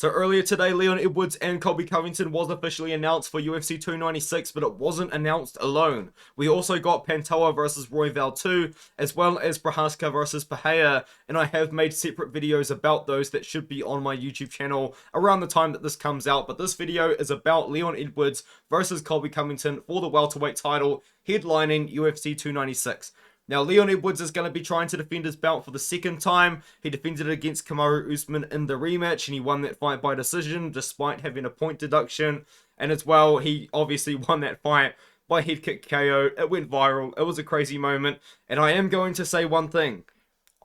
So earlier today, Leon Edwards and Colby Covington was officially announced for UFC 296, but it wasn't announced alone. We also got Pantoja versus Royval 2, as well as Prochazka versus Pereira, and I have made separate videos about those that should be on my YouTube channel around the time that this comes out. But this video is about Leon Edwards versus Colby Covington for the welterweight title, headlining UFC 296. Now, Leon Edwards is going to be trying to defend his belt for the second time. He defended it against Kamaru Usman in the rematch, and he won that fight by decision, despite having a point deduction. And as well, he obviously won that fight by head kick KO. It went viral. It was a crazy moment. And I am going to say one thing.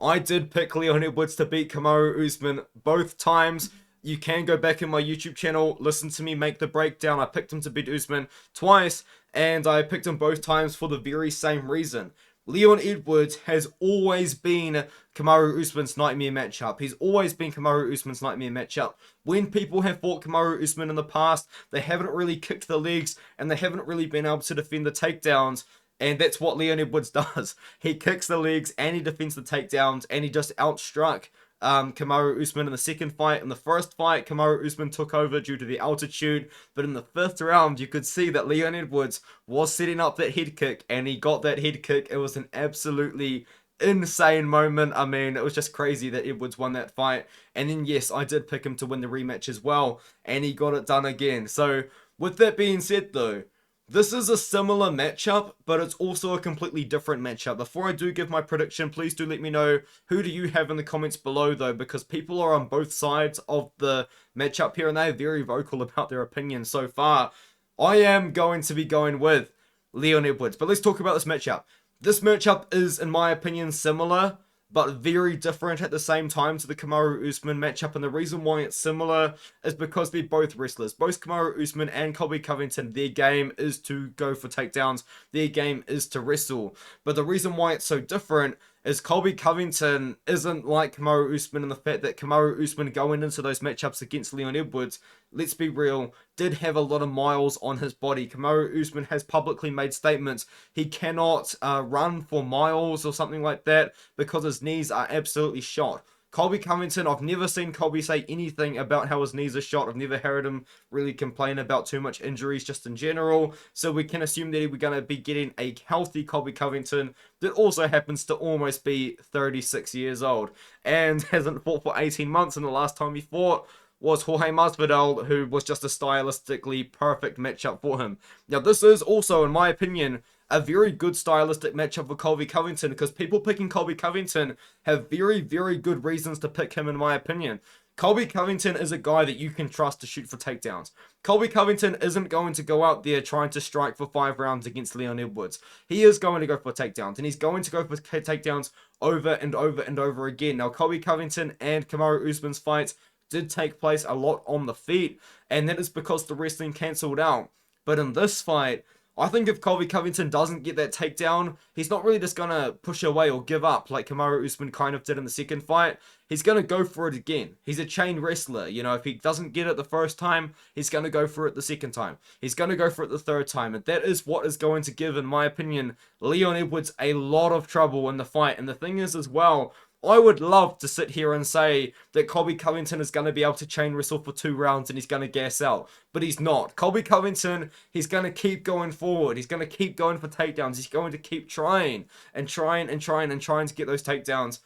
I did pick Leon Edwards to beat Kamaru Usman both times. You can go back in my YouTube channel, listen to me make the breakdown. I picked him to beat Usman twice, and I picked him both times for the very same reason. Leon Edwards has always been Kamaru Usman's nightmare matchup. He's always been Kamaru Usman's nightmare matchup. When people have fought Kamaru Usman in the past, they haven't really kicked the legs and they haven't really been able to defend the takedowns. And that's what Leon Edwards does. He kicks the legs and he defends the takedowns, and he just outstruck Kamaru Usman in the second fight. In the first fight, Kamaru Usman took over due to the altitude, but in the fifth round, you could see that Leon Edwards was setting up that head kick, and he got that head kick. It was an absolutely insane moment. I mean, it was just crazy that Edwards won that fight. And then, yes, I did pick him to win the rematch as well, and he got it done again. So, with that being said, though, this is a similar matchup, but it's also a completely different matchup. Before I do give my prediction, please do let me know who do you have in the comments below, though, because people are on both sides of the matchup here, and they are very vocal about their opinions so far. I am going to be going with Leon Edwards, but let's talk about this matchup. This matchup is, in my opinion, similar, but very different at the same time to the Kamaru Usman matchup. And the reason why it's similar is because they're both wrestlers. Both Kamaru Usman and Colby Covington, their game is to go for takedowns. Their game is to wrestle. But the reason why it's so different is Colby Covington isn't like Kamaru Usman in the fact that Kamaru Usman going into those matchups against Leon Edwards, let's be real, did have a lot of miles on his body. Kamaru Usman has publicly made statements he cannot run for miles or something like that because his knees are absolutely shot. Colby Covington, I've never seen Colby say anything about how his knees are shot. I've never heard him really complain about too much injuries just in general. So we can assume that we're going to be getting a healthy Colby Covington that also happens to almost be 36 years old and hasn't fought for 18 months. And the last time he fought was Jorge Masvidal, who was just a stylistically perfect matchup for him. Now, this is also, in my opinion, a very good stylistic matchup for Colby Covington, because people picking Colby Covington have very, very good reasons to pick him, in my opinion. Colby Covington is a guy that you can trust to shoot for takedowns. Colby Covington isn't going to go out there trying to strike for 5 rounds against Leon Edwards. He is going to go for takedowns, and he's going to go for takedowns over and over and over again. Now, Colby Covington and Kamaru Usman's fights did take place a lot on the feet, and that is because the wrestling cancelled out. But in this fight, I think if Colby Covington doesn't get that takedown, he's not really just going to push away or give up like Kamaru Usman kind of did in the second fight. He's going to go for it again. He's a chain wrestler. You know, if he doesn't get it the first time, he's going to go for it the second time. He's going to go for it the third time. And that is what is going to give, in my opinion, Leon Edwards a lot of trouble in the fight. And the thing is as well, I would love to sit here and say that Colby Covington is going to be able to chain wrestle for 2 rounds and he's going to gas out. But he's not. Colby Covington, he's going to keep going forward. He's going to keep going for takedowns. He's going to keep trying and trying to get those takedowns.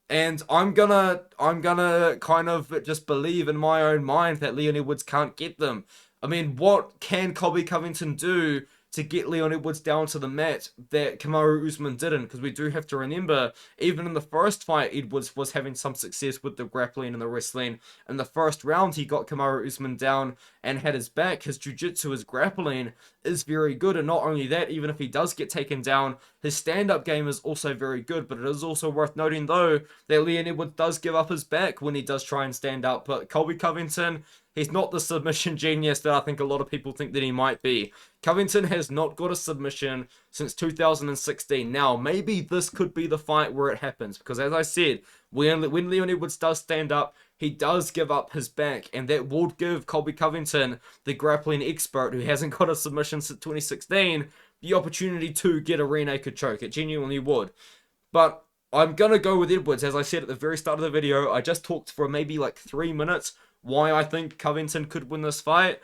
And I'm gonna kind of just believe in my own mind that Leon Edwards can't get them. I mean, what can Colby Covington do to get Leon Edwards down to the mat that Kamaru Usman didn't? Because we do have to remember, even in the first fight, Edwards was having some success with the grappling and the wrestling. In the first round, he got Kamaru Usman down and had his back. His jiu-jitsu, his grappling is very good. And not only that, even if he does get taken down, his stand-up game is also very good. But it is also worth noting, though, that Leon Edwards does give up his back when he does try and stand up. But Colby Covington, he's not the submission genius that I think a lot of people think that he might be. Covington has not got a submission since 2016. Now, maybe this could be the fight where it happens, because as I said, when Leon Edwards does stand up, he does give up his back, and that would give Colby Covington, the grappling expert who hasn't got a submission since 2016, the opportunity to get a rear naked choke. It genuinely would. But I'm going to go with Edwards. As I said at the very start of the video, I just talked for maybe like 3 minutes why I think Covington could win this fight.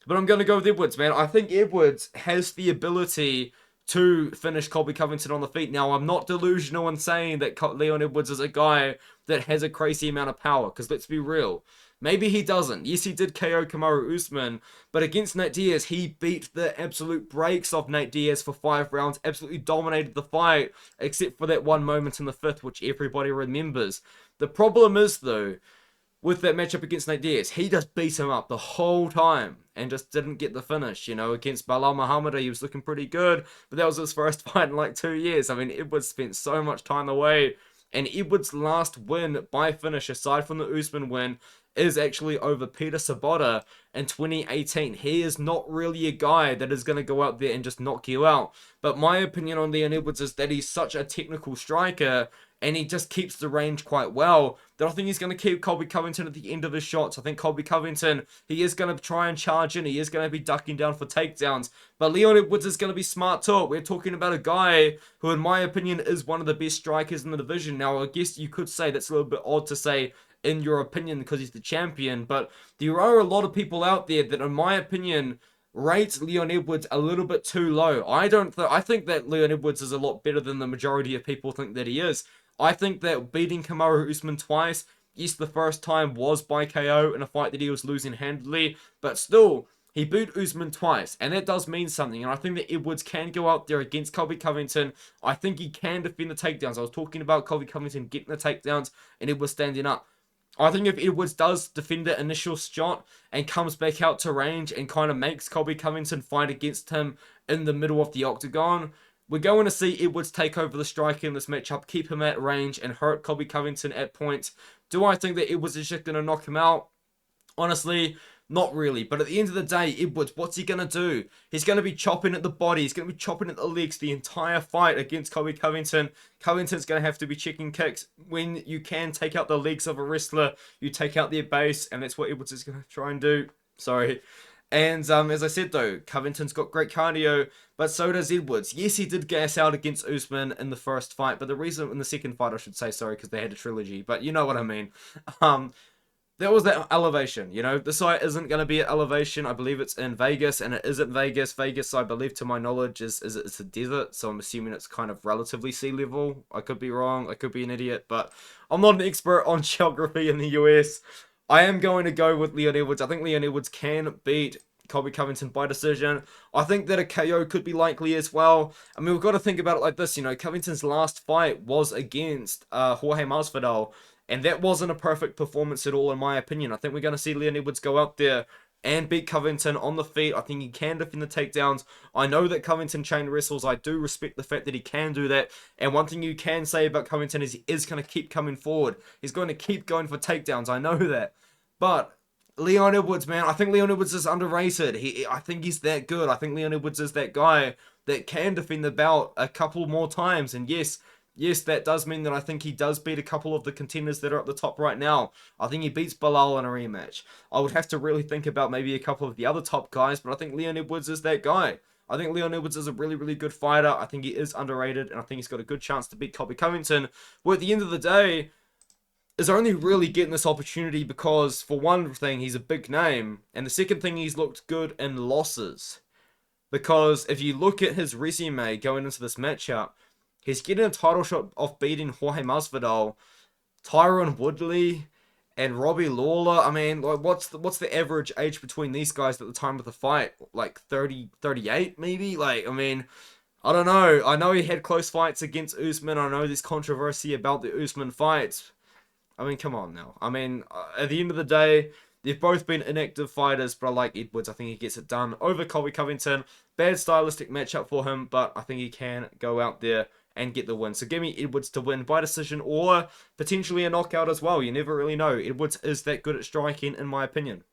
But I'm going to go with Edwards, man. I think Edwards has the ability to finish Colby Covington on the feet. Now, I'm not delusional in saying that Leon Edwards is a guy that has a crazy amount of power, because let's be real. Maybe he doesn't. Yes, he did KO Kamaru Usman, but against Nate Diaz, he beat the absolute brakes off Nate Diaz for 5 rounds, absolutely dominated the fight, except for that one moment in the 5th, which everybody remembers. The problem is, though, with that matchup against Nate Diaz, he just beat him up the whole time and just didn't get the finish. You know, against Belal Muhammad, he was looking pretty good, but that was his first fight in like 2 years. I mean, Edwards spent so much time away, and Edwards' last win by finish, aside from the Usman win, is actually over Peter Sabota in 2018. He is not really a guy that is going to go out there and just knock you out. But my opinion on Leon Edwards is that he's such a technical striker, and he just keeps the range quite well, that I think he's going to keep Colby Covington at the end of his shots. I think Colby Covington, he is going to try and charge in. He is going to be ducking down for takedowns. But Leon Edwards is going to be smart too. We're talking about a guy who, in my opinion, is one of the best strikers in the division. Now, I guess you could say that's a little bit odd to say in your opinion because he's the champion, but there are a lot of people out there that, in my opinion, rate Leon Edwards a little bit too low. I think that Leon Edwards is a lot better than the majority of people think that he is. I think that beating Kamaru Usman twice, yes, the first time was by KO in a fight that he was losing handily, but still, he beat Usman twice, and that does mean something. And I think that Edwards can go out there against Colby Covington. I think he can defend the takedowns. I was talking about Colby Covington getting the takedowns and Edwards standing up. I think if Edwards does defend the initial shot and comes back out to range and kind of makes Colby Covington fight against him in the middle of the octagon, we're going to see Edwards take over the striker in this matchup, keep him at range, and hurt Colby Covington at points. Do I think that Edwards is just going to knock him out? Honestly, not really. But at the end of the day, Edwards, what's he going to do? He's going to be chopping at the body. He's going to be chopping at the legs the entire fight against Colby Covington. Covington's going to have to be checking kicks. When you can take out the legs of a wrestler, you take out their base, and that's what Edwards is going to try and do. Sorry. And as I said, though, Covington's got great cardio, but so does Edwards. Yes, he did gas out against Usman in the first fight, but the reason, in the second fight, I should say, sorry, because they had a trilogy, but you know what I mean. There was that elevation, you know. This fight isn't going to be at elevation. I believe it's in Vegas, and it is in Vegas. Vegas, I believe, to my knowledge, it's a desert, so I'm assuming it's kind of relatively sea level. I could be wrong. I could be an idiot, but I'm not an expert on geography in the US. I am going to go with Leon Edwards. I think Leon Edwards can beat Colby Covington by decision. I think that a KO could be likely as well. I mean, we've got to think about it like this, you know. Covington's last fight was against Jorge Masvidal, and that wasn't a perfect performance at all, in my opinion. I think we're going to see Leon Edwards go out there and beat Covington on the feet. I think he can defend the takedowns. I know that Covington chain wrestles. I do respect the fact that he can do that. And one thing you can say about Covington is he is going to keep coming forward. He's going to keep going for takedowns. I know that. But Leon Edwards, man, I think Leon Edwards is underrated. I think he's that good. I think Leon Edwards is that guy that can defend the belt a couple more times. And yes, that does mean that I think he does beat a couple of the contenders that are at the top right now. I think he beats Belal in a rematch. I would have to really think about maybe a couple of the other top guys, but I think Leon Edwards is that guy. I think Leon Edwards is a really, really good fighter. I think he is underrated, and I think he's got a good chance to beat Colby Covington. Well, at the end of the day, is only really getting this opportunity because, for one thing, he's a big name, and the second thing, he's looked good in losses. Because if you look at his resume going into this matchup, he's getting a title shot off beating Jorge Masvidal, Tyron Woodley, and Robbie Lawler. I mean, like, what's the average age between these guys at the time of the fight? Like 30, 38 maybe? Like, I mean, I don't know. I know he had close fights against Usman. I know there's controversy about the Usman fights. I mean, come on now. I mean, at the end of the day, they've both been inactive fighters, but I like Edwards. I think he gets it done over Colby Covington. Bad stylistic matchup for him, but I think he can go out there and get the win. So give me Edwards to win by decision or potentially a knockout as well. You never really know. Edwards is that good at striking, in my opinion.